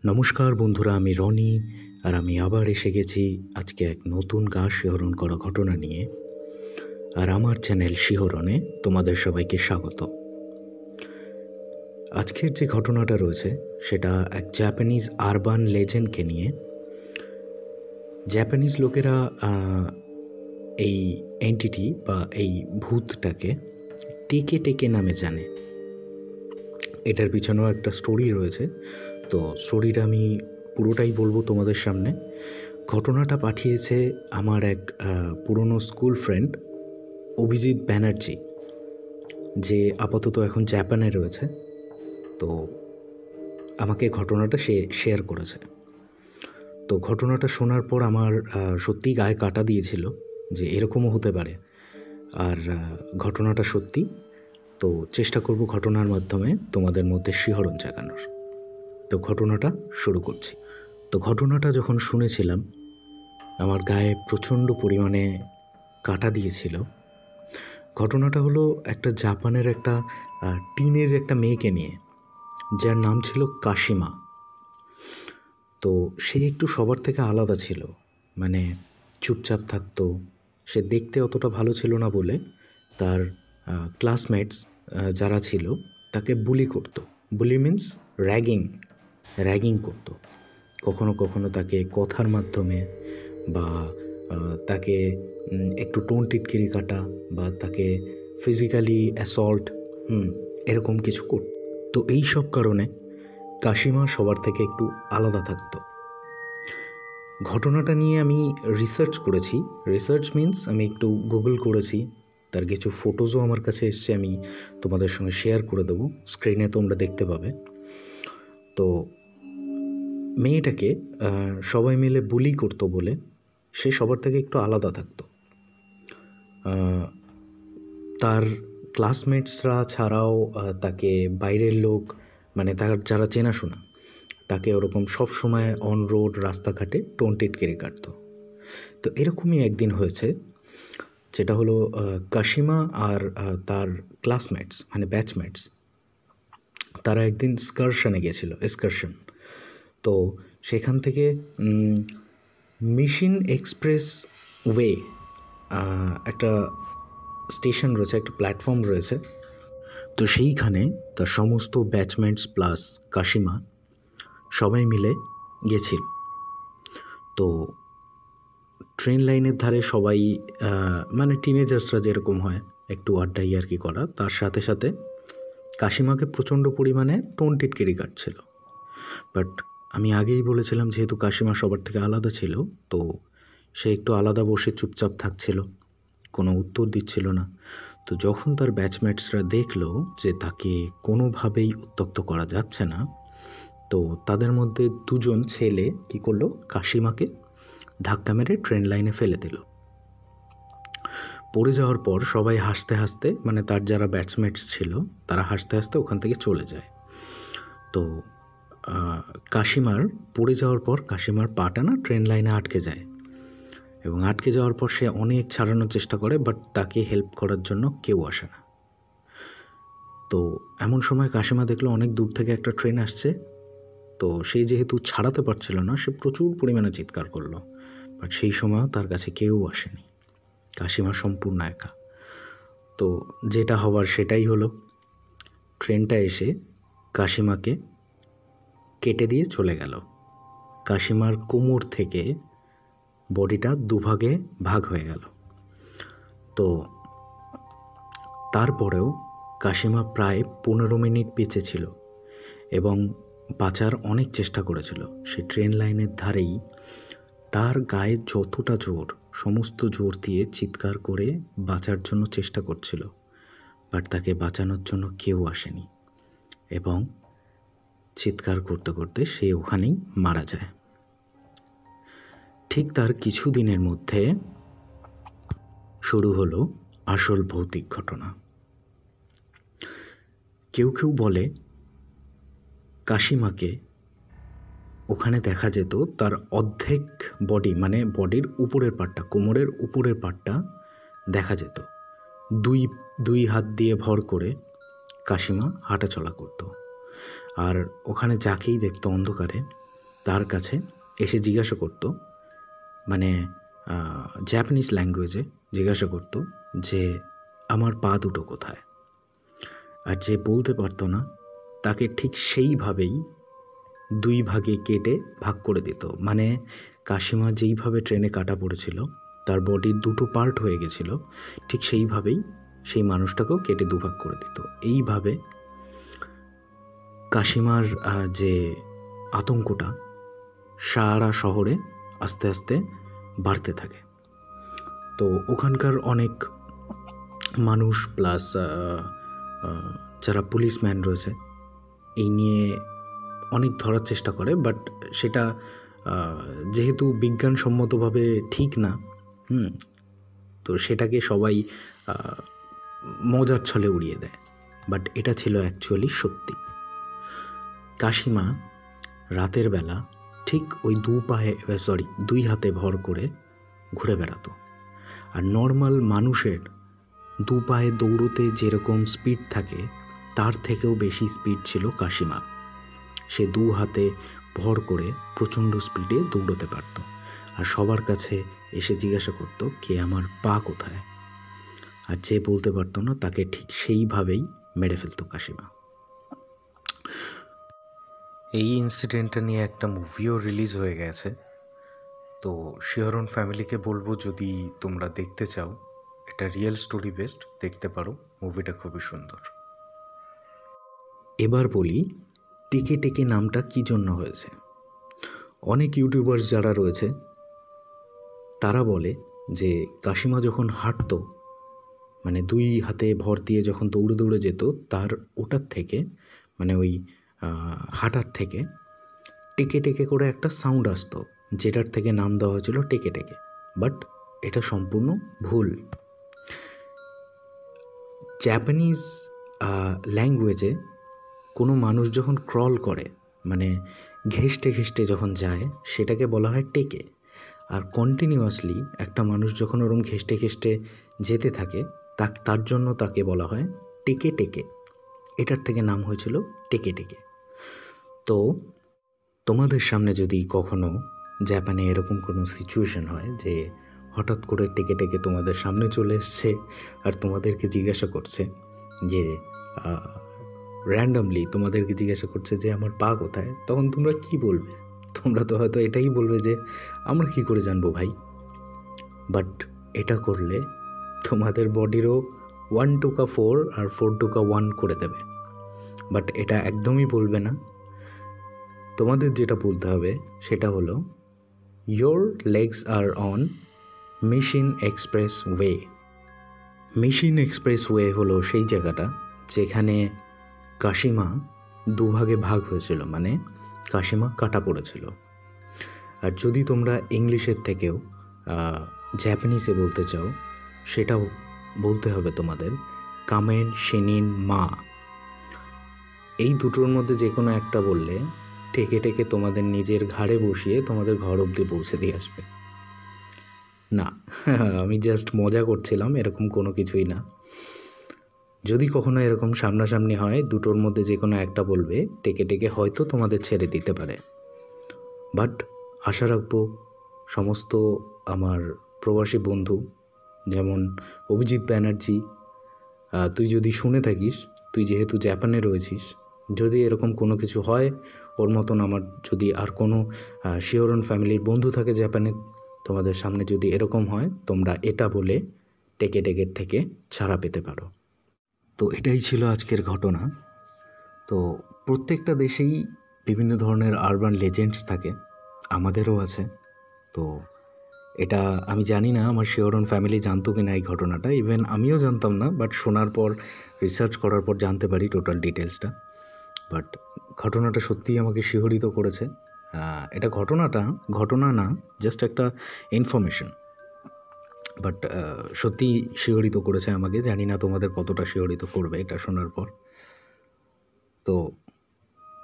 নমস্কার বন্ধুরা, আমি রনি। আর আমি আবার এসে গেছি আজকে এক নতুন গা শিহরণ করা ঘটনা নিয়ে। আর আমার চ্যানেল শিহরণে তোমাদের সবাইকে স্বাগত। আজকের যে ঘটনাটা রয়েছে সেটা এক জাপানিজ আরবান লেজেন্ডকে নিয়ে। জাপানিজ লোকেরা এই এন্টিটি বা এই ভূতটাকে টেকে টেকে নামে জানে। এটার পিছনেও একটা স্টোরি রয়েছে, তো স্টোরিটা আমি পুরোটাই বলবো তোমাদের সামনে। ঘটনাটা পাঠিয়েছে আমার এক পুরনো স্কুল ফ্রেন্ড অভিজিৎ ব্যানার্জি, যে আপাতত এখন জাপানে রয়েছে। তো আমাকে ঘটনাটা সে শেয়ার করেছে। তো ঘটনাটা শোনার পর আমার সত্যিই গায়ে কাটা দিয়েছিল যে এরকমও হতে পারে। আর ঘটনাটা সত্যি, তো চেষ্টা করব ঘটনার মাধ্যমে তোমাদের মধ্যে শিহরণ জাগানোর। তো ঘটনাটা শুরু করছি। তো ঘটনাটা যখন শুনেছিলাম আমার গায়ে প্রচণ্ড পরিমাণে কাটা দিয়েছিল। ঘটনাটা হলো একটা জাপানের একটা টিনেজ একটা মেয়েকে নিয়ে, যার নাম ছিল কাশিমা। তো সে একটু সবার থেকে আলাদা ছিল, মানে চুপচাপ থাকতো। সে দেখতে অতটা ভালো ছিল না বলে তার ক্লাসমেটস যারা ছিল তাকে বুলি করতো। বুলি মিন্স র্যাগিং করতো। কখনো কখনো তাকে কথার মাধ্যমে বা তাকে একটু টোন টিটকিরি কাটা বা তাকে ফিজিক্যালি অ্যাসল্ট এরকম কিছু করত। তো এই সব কারণে কাশিমা সবার থেকে একটু আলাদা থাকতো। ঘটনাটা নিয়ে আমি রিসার্চ করেছি। রিসার্চ মিন্স আমি একটু গুগল করেছি, তার কিছু ফটোজও আমার কাছে এসছে, আমি তোমাদের সঙ্গে শেয়ার করে দেবো, স্ক্রিনে তোমরা দেখতে পাবে। তো মেয়েটাকে সবাই মিলে বুলি করতো বলে সে সবার থেকে একটু আলাদা থাকতো। তার ক্লাসমেটসরা ছাড়াও তাকে বাইরের লোক, মানে তার যারা চেনাশোনা, তাকে ওরকম সব সময় অন রোড রাস্তাঘাটে টোন টিটকিরি কাটতো। তো এরকমই একদিন হয়েছে, যেটা হলো কাশিমা আর তার ক্লাসমেটস মানে ব্যাচমেটস তারা একদিন এক্সকারশন। তো সেখান থেকে মিশন এক্সপ্রেস ওয়ে একটা স্টেশন রয়েছে, একটা প্ল্যাটফর্ম রয়েছে। তো সেইখানে তার সমস্ত ব্যাচমেটস প্লাস কাশিমা সবাই মিলে গেছিল। তো ট্রেন লাইনের ধারে সবাই মানে টিনেজার্সরা যেরকম হয় একটু আড্ডা ইয়ার্কি করা, তার সাথে সাথে কাশিমাকে প্রচণ্ড পরিমাণে টোন টিটকিরি কাটছিল। বাট আমি আগেই বলেছিলাম যেহেতু কাশিমা সবার থেকে আলাদা ছিল, তো সে একটু আলাদা বসে চুপচাপ থাকছিল, কোনো উত্তর দিচ্ছিল না। তো যখন তার ব্যাচমেটসরা দেখলো যে তাকে কোনোভাবেই উত্ত্যক্ত করা যাচ্ছে না, তো তাদের মধ্যে দুজন ছেলে কী করলো, কাশিমাকে ধাক্কা মেরে ট্রেন লাইনে ফেলে দিল। পড়ে যাওয়ার পর সবাই হাসতে হাসতে, মানে তার যারা ব্যাচমেটস ছিল তারা হাসতে হাসতে ওখান থেকে চলে যায়। তো কাশিমার পড়ে যাওয়ার পর কাশিমার পাটা না ট্রেন লাইনে আটকে যায়, এবং আটকে যাওয়ার পর সে অনেক ছাড়ানোর চেষ্টা করে, বাট তাকে হেল্প করার জন্য কেউ আসে না। তো এমন সময় কাশিমা দেখলো অনেক দূর থেকে একটা ট্রেন আসছে। তো সে যেহেতু ছাড়াতে পারছিল না, সে প্রচুর পরিমাণে চিৎকার করলো, বাট সেই সময়ও তার কাছে কেউ আসেনি। কাশিমা সম্পূর্ণ একা। তো যেটা হবার সেটাই হলো, ট্রেনটা এসে কাশিমাকে কেটে দিয়ে চলে গেল। কাশিমার কোমর থেকে বডিটা দুভাগে ভাগ হয়ে গেল। তো তারপরেও কাশিমা প্রায় 15 মিনিট বেঁচে ছিল এবং বাঁচার অনেক চেষ্টা করেছিল। সে ট্রেন লাইনের ধারেই তার গায়ে যতটা জোর, সমস্ত জোর দিয়ে চিৎকার করে বাঁচার জন্য চেষ্টা করছিল, বাট তাকে বাঁচানোর জন্য কেউ আসেনি, এবং চিৎকার করতে করতে সে ওখানেই মারা যায়। ঠিক তার কিছু দিনের মধ্যে শুরু হলো আসল ভৌতিক ঘটনা। কেউ কেউ বলে কাশিমাকে ওখানে দেখা যেত তার অর্ধেক বডি, মানে বডির উপরের পার্টটা, কোমরের উপরের পার্টটা দেখা যেত। দুই হাত দিয়ে ভর করে কাশিমা হাঁটাচলা করত। আর ওখানে যাকেই দেখতো অন্ধকারে তার কাছে এসে জিজ্ঞাসা করতো, মানে জাপানিজ ল্যাঙ্গুয়েজে জিজ্ঞাসা করতো যে আমার পা দুটো কোথায়। আর যে বলতে পারতো না তাকে ঠিক সেইভাবেই 2 ভাগে কেটে ভাগ করে দিত। মানে কাশিমা যেইভাবে ট্রেনে কাটা পড়েছিল, তার বডির 2টো পার্ট হয়ে গেছিল, ঠিক সেইভাবেই সেই মানুষটাকেও কেটে 2 ভাগ করে দিত। এইভাবে কাশিমার যে আতঙ্কটা সারা শহরে আস্তে আস্তে বাড়তে থাকে। তো ওখানকার অনেক মানুষ প্লাস যারা পুলিশম্যান রয়েছে এই নিয়ে অনেক ধরার চেষ্টা করে, বাট সেটা যেহেতু বিজ্ঞানসম্মতভাবে ঠিক না, তো সেটাকে সবাই মজার ছলে উড়িয়ে দেয়। বাট এটা ছিল অ্যাকচুয়ালি সত্যি। কাশিমা রাতের বেলা ঠিক ওই 2 হাতে ভর করে ঘুরে বেড়াতো। আর নর্মাল মানুষের 2 পায়ে দৌড়তে যেরকম স্পিড থাকে তার থেকেও বেশি স্পিড ছিল কাশিমা। সে 2 হাতে ভর করে প্রচণ্ড স্পিডে দৌড়তে পারত। আর সবার কাছে এসে জিজ্ঞাসা করতো কে আমার পা কোথায়। আর যে বলতে পারতো না তাকে ঠিক সেইভাবেই মেরে ফেলতো কাশিমা। এই ইনসিডেন্টটা নিয়ে একটা মুভিও রিলিজ হয়ে গেছে। তো শিহরণ ফ্যামিলিকে বলবো, যদি তোমরা দেখতে চাও, এটা রিয়েল স্টোরি বেসড, দেখতে পারো, মুভিটা খুবই সুন্দর। এবার বলি টেকে টেকে নামটা কী জন্য হয়েছে। অনেক ইউটিউবার্স যারা রয়েছে তারা বলে যে কাশিমা যখন হাঁটতো, মানে 2 হাতে ভর দিয়ে যখন দৌড়ে দৌড়ে যেত, তার ওটার থেকে, মানে ওই হাঁটার থেকে টেকে টেকে করে একটা সাউন্ড আসতো, যেটার থেকে নাম দেওয়া হয়েছিল টেকে টেকে। বাট এটা সম্পূর্ণ ভুল। জাপানিজ ল্যাঙ্গুয়েজে কোনো মানুষ যখন ক্রল করে, মানে ঘেঁষটে ঘেঁষটে যখন যায়, সেটাকে বলা হয় টেকে। আর কন্টিনিউয়াসলি একটা মানুষ যখন ওরম ঘেঁষটে ঘেঁষটে যেতে থাকে, তার জন্য তাকে বলা হয় টেকে টেকে। এটার থেকে নাম হয়েছিল টেকে টেকে। তো তোমাদের সামনে যদি কখনো জাপানে এরকম কোনো সিচুয়েশন হয় যে হঠাৎ করে টেকে টেকে তোমাদের সামনে চলে এসছে আর তোমাদেরকে জিজ্ঞাসা করছে যে র্যান্ডামলি তোমাদেরকে জিজ্ঞাসা করছে যে আমার পা কোথায়, তখন তোমরা কি বলবে? তোমরা তো হয়তো এটাই বলবে যে আমরা কি করে জানবো ভাই। বাট এটা করলে তোমাদের বডিরও 1 টুকা 4 আর 4 টুকা 1 করে দেবে। বাট এটা একদমই বলবে না। তোমাদের যেটা বলতে হবে সেটা হলো your legs are on machine express way. Machine express way হলো সেই জায়গাটা যেখানে কাশিমা 2 ভাগে ভাগ হয়েছিল, মানে কাশিমা কাটা পড়েছিল। আর যদি তোমরা ইংলিশের থেকেও জাপানিজে বলতে চাও, সেটাও বলতে হবে তোমাদের কামেন শিনিন মা। এই দুটোর মধ্যে যে কোনো একটা বললে টেকে টেকে তোমাদের নিজের ঘাড়ে বসিয়ে তোমাদের ঘর অবধি পৌঁছে দিয়ে আসবে। না, আমি জাস্ট মজা করছিলাম, এরকম কোনো কিছুই না। যদি কখনো এরকম সামনাসামনি হয়, দুটোর মধ্যে যে কোনো একটা বলবে, টেকে টেকে হয়তো তোমাদের ছেড়ে দিতে পারে। বাট আশা রাখবো সমস্ত আমার প্রবাসী বন্ধু, যেমন অভিজিৎ ব্যানার্জি, তুই যদি শুনে থাকিস, তুই যেহেতু জাপানে রয়েছিস, যদি এরকম কোনো কিছু হয়, ওর মতন আমার যদি আর কোনো শিহরণ ফ্যামিলির বন্ধু থাকে জাপানে, তোমাদের সামনে যদি এরকম হয়, তোমরা এটা বলে টেকে টেকের থেকে ছাড়া পেতে পারো। তো এটাই ছিল আজকের ঘটনা। তো প্রত্যেকটা দেশেই বিভিন্ন ধরনের আরবান লেজেন্ডস থাকে, আমাদেরও আছে। তো এটা আমি জানি না আমার শিহরণ ফ্যামিলি জানতো কি না এই ঘটনাটা, ইভেন আমিও জানতাম না, বাট শোনার পর, রিসার্চ করার পর জানতে পারি টোটাল ডিটেলসটা। বাট ঘটনাটা সত্যিই আমাকে শিহরিত করেছে। এটা ঘটনা না, জাস্ট একটা ইনফরমেশন, বাট সত্যি শিহরিত করেছে আমাকে। জানি না তোমাদের কতটা শিহরিত করবে এটা শোনার পর। তো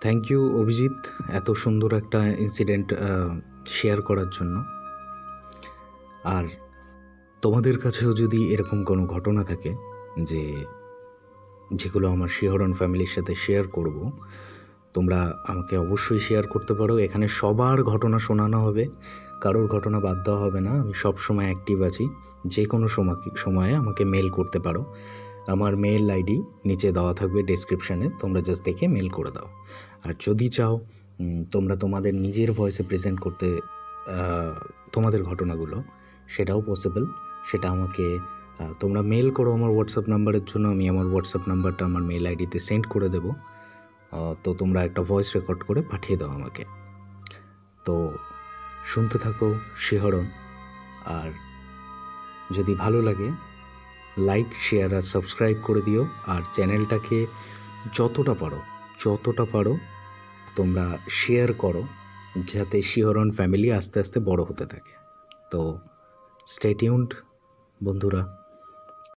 থ্যাংক ইউ অভিজিৎ, এত সুন্দর একটা ইনসিডেন্ট শেয়ার করার জন্য। আর তোমাদের কাছেও যদি এরকম কোনো ঘটনা থাকে যেগুলো আমার শিহরণ ফ্যামিলির সাথে শেয়ার করব, তোমরা আমাকে অবশ্যই শেয়ার করতে পারো। এখানে সবার ঘটনা শোনানো হবে, কারোর ঘটনা বাদ দেওয়া হবে না। আমি সব সময় অ্যাক্টিভ আছি, যে কোনো সময়ে আমাকে মেল করতে পারো। আমার মেল আইডি নিচে দেওয়া থাকবে ডেসক্রিপশানে, তোমরা জাস্ট দেখে মেল করে দাও। আর যদি চাও তোমরা তোমাদের নিজের ভয়েসে প্রেজেন্ট করতে তোমাদের ঘটনাগুলো, সেটাও পসিবল। সেটা আমাকে তোমরা মেল করো আমার হোয়াটসঅ্যাপ নাম্বারের জন্য, আমি আমার হোয়াটসঅ্যাপ নাম্বারটা আমার মেল আইডিতে সেন্ড করে দেবো। তো তোমরা একটা ভয়েস রেকর্ড করে পাঠিয়ে দাও আমাকে। তো শুনতে থাকো শিহরণ। আর যদি ভালো লাগে লাইক, শেয়ার আর সাবস্ক্রাইব করে দিও। আর চ্যানেলটাকে যতটা পারো তোমরা শেয়ার করো, যাতে শিহরণ ফ্যামিলি আস্তে আস্তে বড় হতে থাকে। তো স্টে টিউনড বন্ধুরা।